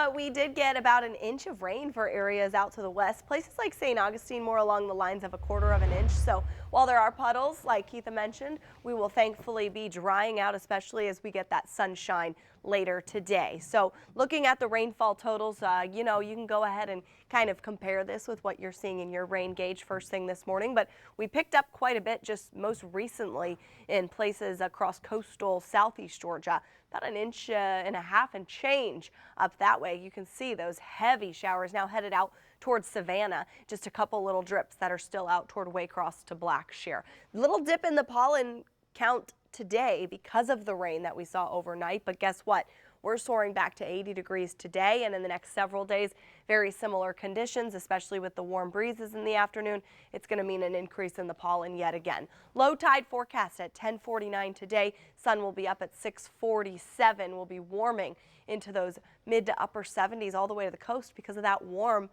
but we did get about an inch of rain for areas out to the west. Places like St. Augustine more along the lines of a quarter of an inch. So while there are puddles, like Keitha mentioned, we will thankfully be drying out, especially as we get that sunshine later today. So looking at the rainfall totals, you can go ahead and kind of compare this with what you're seeing in your rain gauge first thing this morning. But we picked up quite a bit just most recently in places across coastal southeast Georgia. About an inch and a half and change up that way. You can see those heavy showers now headed out towards Savannah. Just a couple little drips that are still out toward Waycross to Blackshear. Little dip in the pollen count today because of the rain that we saw overnight. But guess what? We're soaring back to 80 degrees today, and in the next several days, very similar conditions, especially with the warm breezes in the afternoon. It's going to mean an increase in the pollen yet again. Low tide forecast at 10:49 today. Sun will be up at 6:47. We'll be warming into those mid to upper 70s all the way to the coast because of that warm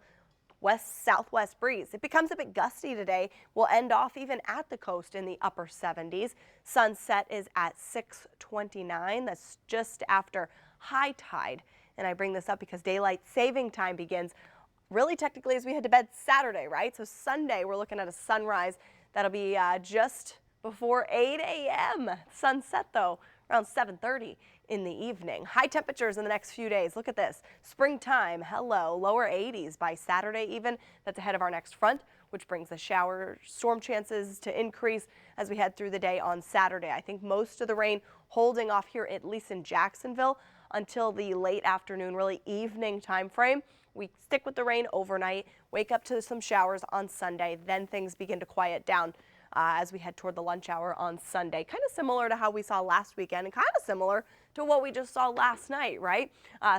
west-southwest breeze. It becomes a bit gusty today. We'll end off even at the coast in the upper 70s. Sunset is at 6:29. That's just after high tide. And I bring this up because daylight saving time begins really technically as we head to bed Saturday, right? So Sunday, we're looking at a sunrise that'll be just before 8 a.m. Sunset, though, around 7:30 in the evening. High temperatures in the next few days. Look at this. Springtime, hello, lower 80s by Saturday even. That's ahead of our next front, which brings the storm chances to increase as we head through the day on Saturday. I think most of the rain holding off here, at least in Jacksonville, until the late afternoon, really evening time frame. We stick with the rain overnight, wake up to some showers on Sunday, then things begin to quiet down as we head toward the lunch hour on Sunday. Kind of similar to how we saw last weekend and kind of similar to what we just saw last night, right?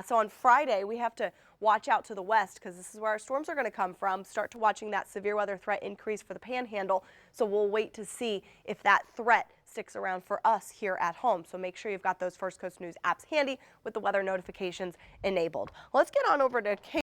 So on Friday, we have to watch out to the west because this is where our storms are going to come from. Start to watching that severe weather threat increase for the panhandle. So we'll wait to see if that threat sticks around for us here at home. So make sure you've got those First Coast News apps handy with the weather notifications enabled. Let's get on over to